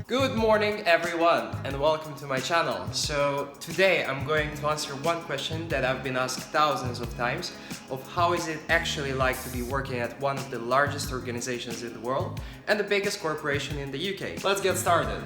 Good morning everyone and welcome to my channel. So today I'm going to answer one question that I've been asked thousands of times of how is it actually like to be working at one of the largest organizations in the world and the biggest corporation in the UK. Let's get started.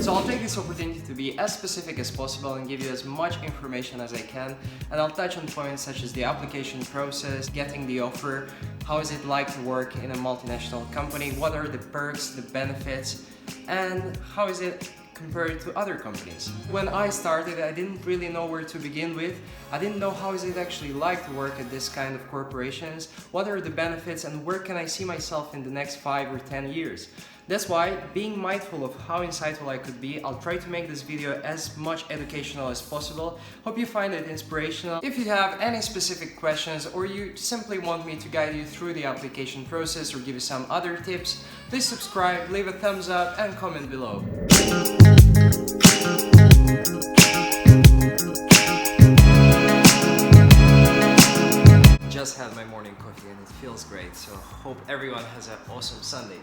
So I'll take this opportunity to be as specific as possible and give you as much information as I can, and I'll touch on points such as the application process, getting the offer, how is it like to work in a multinational company, what are the perks, the benefits, and how is it compared to other companies. When I started, I didn't really know where to begin with. I didn't know how is it actually like to work at this kind of corporations, what are the benefits, and where can I see myself in the next 5 or 10 years. That's why, being mindful of how insightful I could be, I'll try to make this video as much educational as possible. Hope you find it inspirational. If you have any specific questions or you simply want me to guide you through the application process or give you some other tips, please subscribe, leave a thumbs up and comment below. Just had my morning coffee and it feels great, so hope everyone has an awesome Sunday.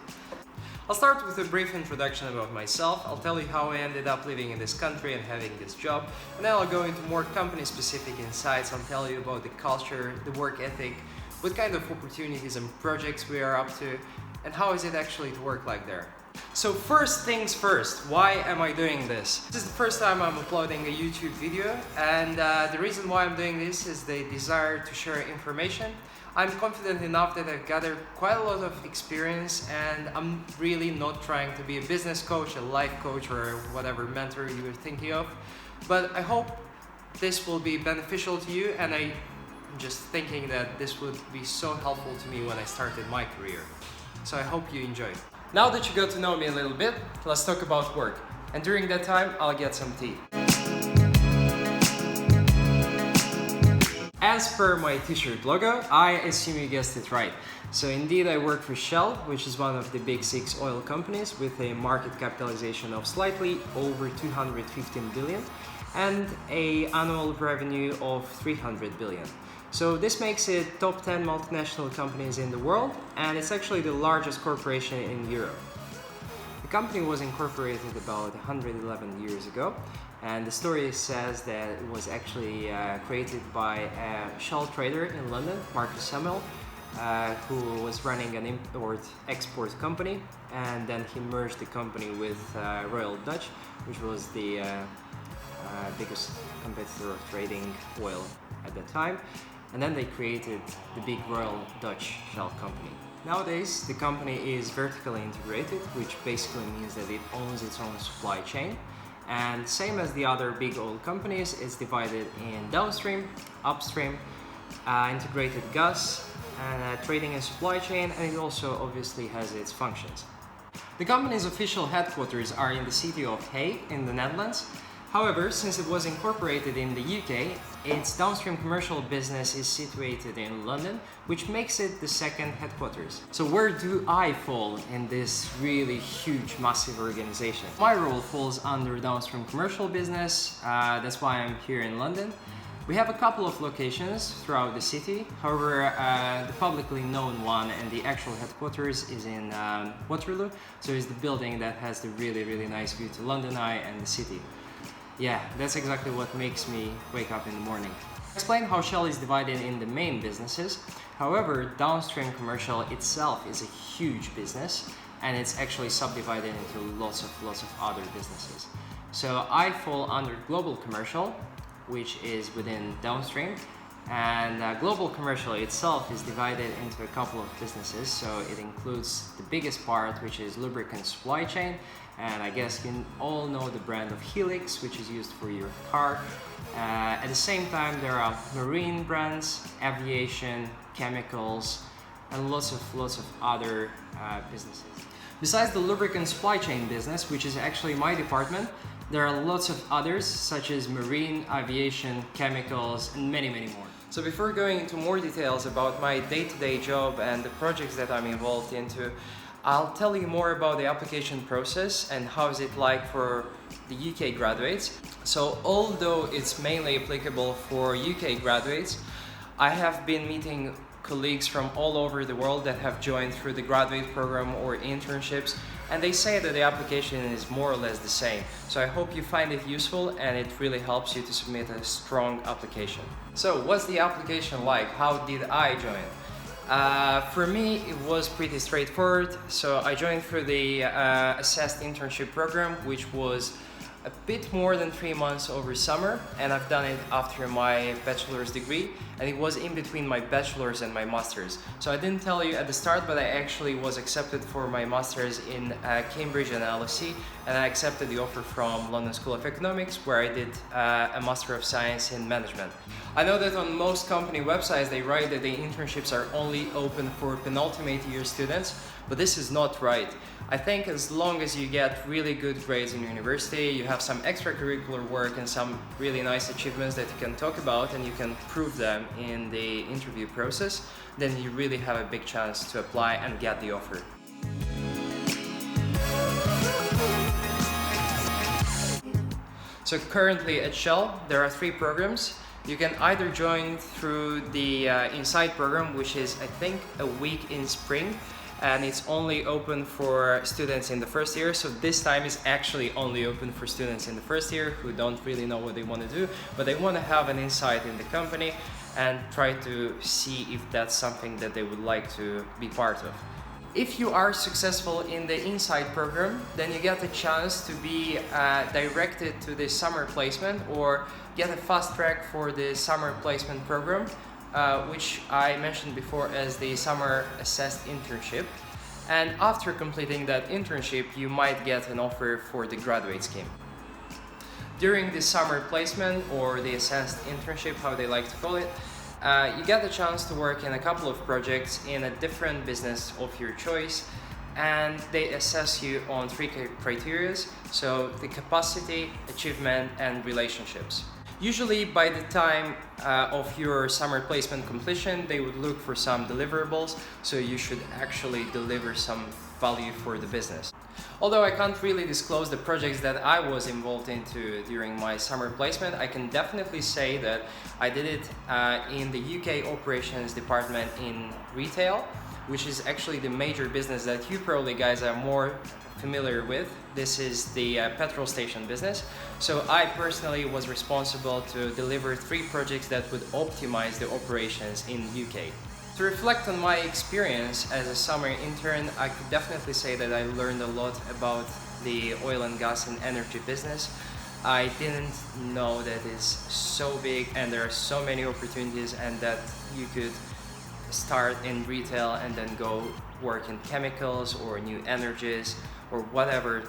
I'll start with a brief introduction about myself. I'll tell you how I ended up living in this country and having this job, and then I'll go into more company-specific insights. I'll tell you about the culture, the work ethic, what kind of opportunities and projects we are up to, and how is it actually to work like there. So first things first, why am I doing this? This is the first time I'm uploading a YouTube video, and the reason why I'm doing this is the desire to share information. I'm confident enough that I've gathered quite a lot of experience, and I'm really not trying to be a business coach, a life coach, or whatever mentor you were thinking of. But I hope this will be beneficial to you, and I'm just thinking that this would be so helpful to me when I started my career. So I hope you enjoy. Now that you got to know me a little bit, let's talk about work. And during that time, I'll get some tea. As per my t-shirt logo, I assume you guessed it right. So indeed I work for Shell, which is one of the big 6 oil companies with a market capitalization of slightly over 215 billion and an annual revenue of 300 billion. So this makes it top 10 multinational companies in the world, and it's actually the largest corporation in Europe. The company was incorporated about 111 years ago, and the story says that it was actually created by a Shell trader in London, Marcus Samuel, who was running an import-export company, and then he merged the company with Royal Dutch, which was the biggest competitor of trading oil at the time. And then they created the big Royal Dutch Shell company. Nowadays, the company is vertically integrated, which basically means that it owns its own supply chain. And same as the other big oil companies, it's divided in downstream, upstream, integrated gas, trading and supply chain, and it also obviously has its functions. The company's official headquarters are in the city of Hague in the Netherlands. However, since it was incorporated in the UK, its downstream commercial business is situated in London, which makes it the second headquarters. So where do I fall in this really huge, massive organization? My role falls under downstream commercial business, that's why I'm here in London. We have a couple of locations throughout the city, however the publicly known one and the actual headquarters is in Waterloo, so it's the building that has the really nice view to London Eye and the city. Yeah, that's exactly what makes me wake up in the morning. Explain how Shell is divided in the main businesses. However, downstream commercial itself is a huge business, and it's actually subdivided into lots of other businesses. So I fall under global commercial, which is within downstream, and global commercial itself is divided into a couple of businesses. So it includes the biggest part, which is lubricant supply chain, and I guess you all know the brand of Helix, which is used for your car. At the same time, there are marine brands, aviation, chemicals, and lots of other businesses. Besides the lubricant supply chain business, which is actually my department, there are lots of others, such as marine, aviation, chemicals, and many more. So before going into more details about my day-to-day job and the projects that I'm involved into, I'll tell you more about the application process and how is it like for the UK graduates. So although it's mainly applicable for UK graduates, I have been meeting colleagues from all over the world that have joined through the graduate program or internships, and they say that the application is more or less the same. So I hope you find it useful and it really helps you to submit a strong application. So what's the application like? How did I join? For me, it was pretty straightforward. So I joined through the assessed internship program, which was a bit more than 3 months over summer, and I've done it after my bachelor's degree, and it was in between my bachelor's and my master's. So I didn't tell you at the start, but I actually was accepted for my master's in Cambridge and LSE, and I accepted the offer from London School of Economics, where I did a Master of Science in Management. I know that on most company websites they write that the internships are only open for penultimate year students, but this is not right. I think as long as you get really good grades in university, you have some extracurricular work and some really nice achievements that you can talk about and you can prove them in the interview process, then you really have a big chance to apply and get the offer. So currently at Shell, there are 3 programs. You can either join through the Inside program, which is I think a week in spring, and it's only open for students in the first year. So this time is actually only open for students in the first year who don't really know what they want to do, but they want to have an insight in the company and try to see if that's something that they would like to be part of. If you are successful in the Inside program, then you get a chance to be directed to the summer placement or get a fast track for the summer placement program, which I mentioned before as the summer assessed internship. And after completing that internship, you might get an offer for the graduate scheme. During the summer placement or the assessed internship, how they like to call it, you get the chance to work in a couple of projects in a different business of your choice, and they assess you on 3 criteria, so the capacity, achievement, and relationships. Usually by the time of your summer placement completion, they would look for some deliverables, so you should actually deliver some value for the business. Although I can't really disclose the projects that I was involved into during my summer placement, I can definitely say that I did it in the UK operations department in retail, which is actually the major business that you probably guys are more familiar with. This is the petrol station business. So I personally was responsible to deliver 3 projects that would optimize the operations in UK. To reflect on my experience as a summer intern, I could definitely say that I learned a lot about the oil and gas and energy business. I didn't know that it's so big and there are so many opportunities, and that you could start in retail and then go work in chemicals or new energies or whatever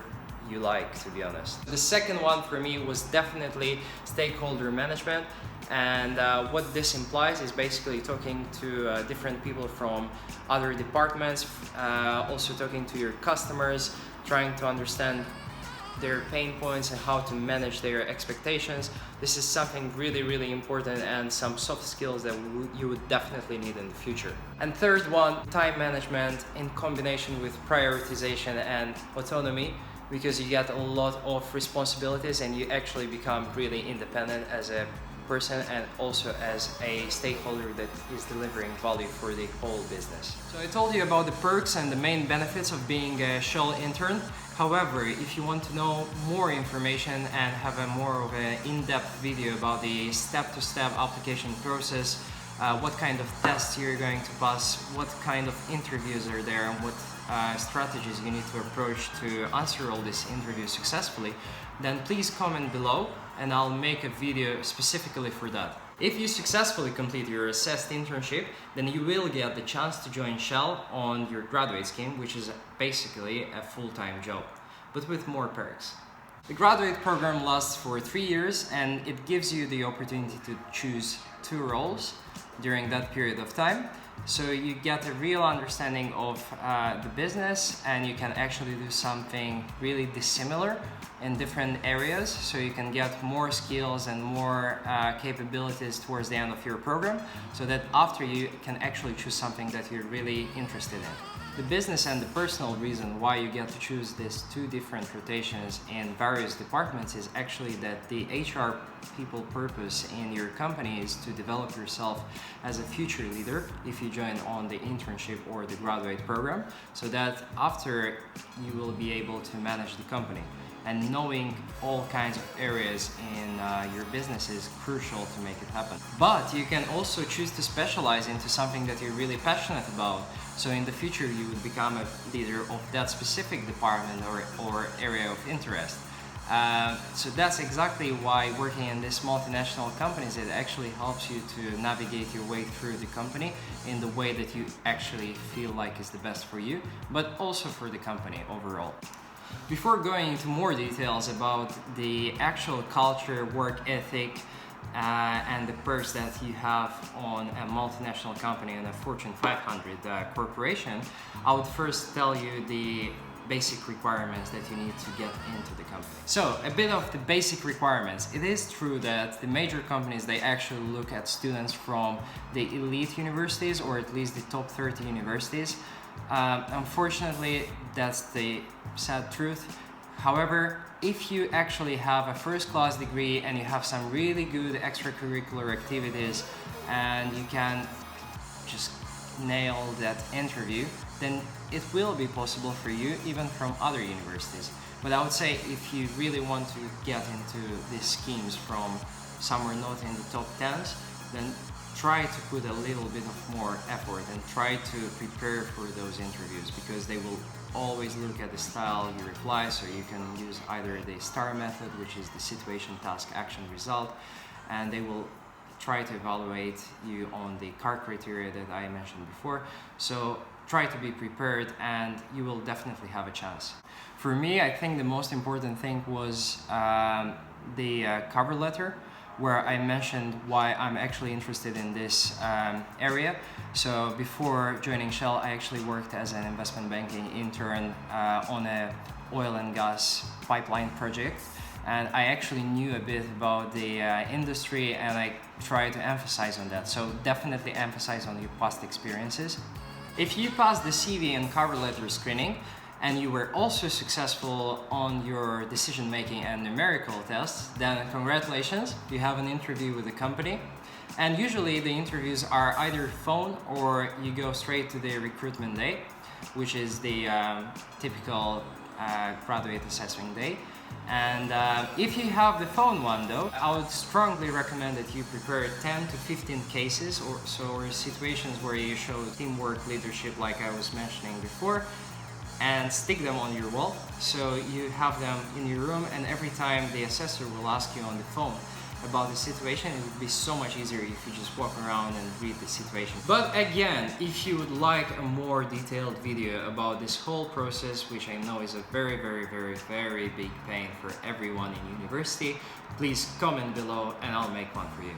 you like, to be honest. The second one for me was definitely stakeholder management, and what this implies is basically talking to different people from other departments, also talking to your customers, trying to understand their pain points and how to manage their expectations. This is something really important and some soft skills that you would definitely need in the future. And third one, time management in combination with prioritization and autonomy, because you get a lot of responsibilities and you actually become really independent as a person and also as a stakeholder that is delivering value for the whole business. So I told you about the perks and the main benefits of being a Shell intern. However, if you want to know more information and have a more of an in-depth video about the step-to-step application process, what kind of tests you're going to pass, what kind of interviews are there, and what strategies you need to approach to answer all these interviews successfully, then please comment below and I'll make a video specifically for that. If you successfully complete your assessed internship, then you will get the chance to join Shell on your graduate scheme, which is basically a full-time job, but with more perks. The graduate program lasts for 3 years and it gives you the opportunity to choose 2 roles during that period of time. So you get a real understanding of the business and you can actually do something really dissimilar in different areas, so you can get more skills and more capabilities towards the end of your program, so that after you can actually choose something that you're really interested in. The business and the personal reason why you get to choose these two different rotations in various departments is actually that the HR people purpose in your company is to develop yourself as a future leader if you join on the internship or the graduate program, so that after you will be able to manage the company. And knowing all kinds of areas in your business is crucial to make it happen. But you can also choose to specialize into something that you're really passionate about. So in the future you would become a leader of that specific department or area of interest. So that's exactly why working in these multinational companies, it actually helps you to navigate your way through the company in the way that you actually feel like is the best for you, but also for the company overall. Before going into more details about the actual culture, work ethic, and the perks that you have on a multinational company and a Fortune 500 corporation, I would first tell you the basic requirements that you need to get into the company. So a bit of the basic requirements. It is true that the major companies, they actually look at students from the elite universities, or at least the top 30 universities. Unfortunately, that's the sad truth. However, if you actually have a first-class degree and you have some really good extracurricular activities and you can just nail that interview, then it will be possible for you even from other universities. But I would say if you really want to get into these schemes from somewhere not in the top 10s, then try to put a little bit of more effort and try to prepare for those interviews, because they will always look at the style you reply. So you can use either the STAR method, which is the situation, task, action, result, and they will try to evaluate you on the CAR criteria that I mentioned before. So try to be prepared and you will definitely have a chance. For me, I think the most important thing was the cover letter, where I mentioned why I'm actually interested in this area. So before joining Shell, I actually worked as an investment banking intern on a oil and gas pipeline project. And I actually knew a bit about the industry, and I tried to emphasize on that. So definitely emphasize on your past experiences. If you pass the CV and cover letter screening, and you were also successful on your decision-making and numerical tests, then congratulations, you have an interview with the company. And usually the interviews are either phone or you go straight to the recruitment day, which is the typical graduate assessment day. And if you have the phone one though, I would strongly recommend that you prepare 10 to 15 cases or situations where you show teamwork, leadership, like I was mentioning before, and stick them on your wall, so you have them in your room, and every time the assessor will ask you on the phone about the situation, it would be so much easier if you just walk around and read the situation. But again, if you would like a more detailed video about this whole process, which I know is a very big pain for everyone in university, please comment below and I'll make one for you.